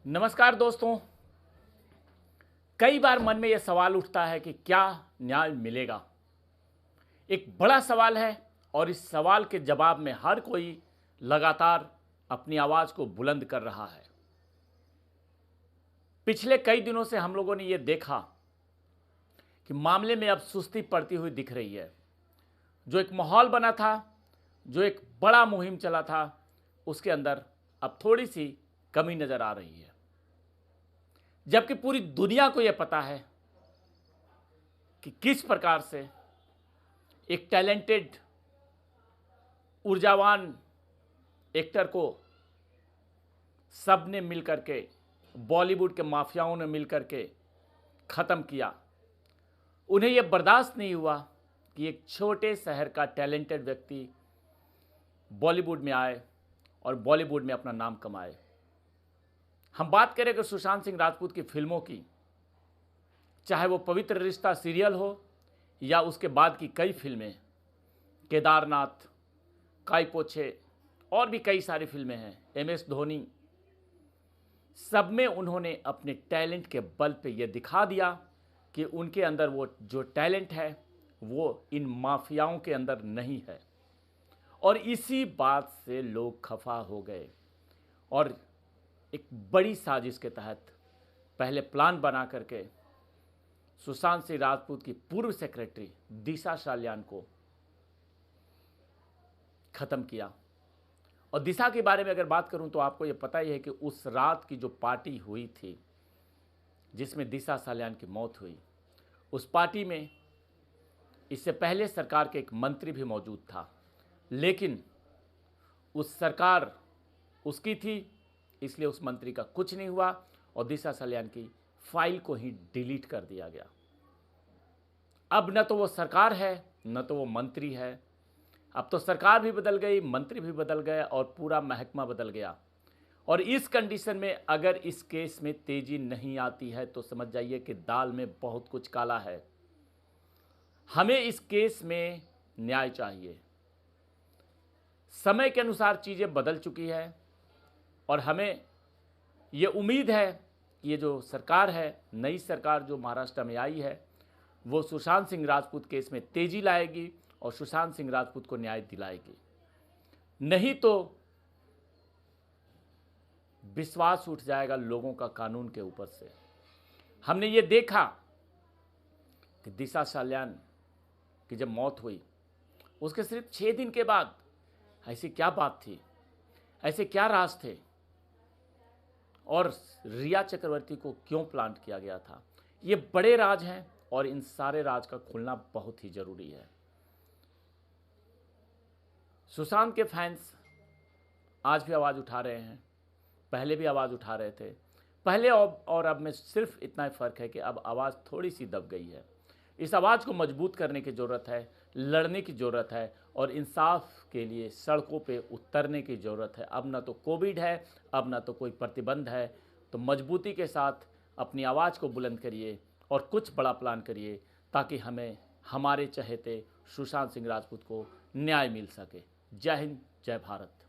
नमस्कार दोस्तों। कई बार मन में यह सवाल उठता है कि क्या न्याय मिलेगा। एक बड़ा सवाल है और इस सवाल के जवाब में हर कोई लगातार अपनी आवाज को बुलंद कर रहा है। पिछले कई दिनों से हम लोगों ने यह देखा कि मामले में अब सुस्ती पड़ती हुई दिख रही है। जो एक माहौल बना था, जो एक बड़ा मुहिम चला था, उसके अंदर अब थोड़ी सी कमी नजर आ रही है। जबकि पूरी दुनिया को यह पता है कि किस प्रकार से एक टैलेंटेड, ऊर्जावान एक्टर को सबने मिलकर के, बॉलीवुड के माफियाओं ने मिलकर के ख़त्म किया। उन्हें यह बर्दाश्त नहीं हुआ कि एक छोटे शहर का टैलेंटेड व्यक्ति बॉलीवुड में आए और बॉलीवुड में अपना नाम कमाए। हम बात करें कि सुशांत सिंह राजपूत की फिल्मों की, चाहे वो पवित्र रिश्ता सीरियल हो या उसके बाद की कई फिल्में, केदारनाथ, काई पोछे और भी कई सारी फिल्में हैं, MS धोनी, सब में उन्होंने अपने टैलेंट के बल पे ये दिखा दिया कि उनके अंदर वो जो टैलेंट है वो इन माफियाओं के अंदर नहीं है। और इसी बात से लोग खफा हो गए और एक बड़ी साजिश के तहत पहले प्लान बना करके सुशांत सिंह राजपूत की पूर्व सेक्रेटरी दिशा सालियान को ख़त्म किया। और दिशा के बारे में अगर बात करूं तो आपको ये पता ही है कि उस रात की जो पार्टी हुई थी जिसमें दिशा सालियान की मौत हुई, उस पार्टी में इससे पहले सरकार के एक मंत्री भी मौजूद था, लेकिन उस सरकार उसकी थी, इसलिए उस मंत्री का कुछ नहीं हुआ और दिशा सालियान की फाइल को ही डिलीट कर दिया गया। अब न तो वो सरकार है, न तो वो मंत्री है। अब तो सरकार भी बदल गई, मंत्री भी बदल गए और पूरा महकमा बदल गया। और इस कंडीशन में अगर इस केस में तेजी नहीं आती है तो समझ जाइए कि दाल में बहुत कुछ काला है। हमें इस केस में न्याय चाहिए। समय के अनुसार चीजें बदल चुकी है और हमें ये उम्मीद है कि ये जो सरकार है, नई सरकार जो महाराष्ट्र में आई है, वो सुशांत सिंह राजपूत केस में तेजी लाएगी और सुशांत सिंह राजपूत को न्याय दिलाएगी। नहीं तो विश्वास उठ जाएगा लोगों का कानून के ऊपर से। हमने ये देखा कि दिशा सालियान की जब मौत हुई उसके सिर्फ 6 दिन के बाद ऐसी क्या बात थी, ऐसे क्या राज थे और रिया चक्रवर्ती को क्यों प्लांट किया गया था। ये बड़े राज हैं और इन सारे राज का खुलना बहुत ही जरूरी है। सुशांत के फैंस आज भी आवाज़ उठा रहे हैं, पहले भी आवाज़ उठा रहे थे। पहले और अब में सिर्फ इतना ही फ़र्क है कि अब आवाज़ थोड़ी सी दब गई है। इस आवाज़ को मजबूत करने की ज़रूरत है, लड़ने की ज़रूरत है और इंसाफ के लिए सड़कों पे उतरने की ज़रूरत है। अब ना तो कोविड है, अब ना तो कोई प्रतिबंध है, तो मजबूती के साथ अपनी आवाज़ को बुलंद करिए और कुछ बड़ा प्लान करिए ताकि हमें हमारे चहेते सुशांत सिंह राजपूत को न्याय मिल सके। जय हिंद, जय भारत।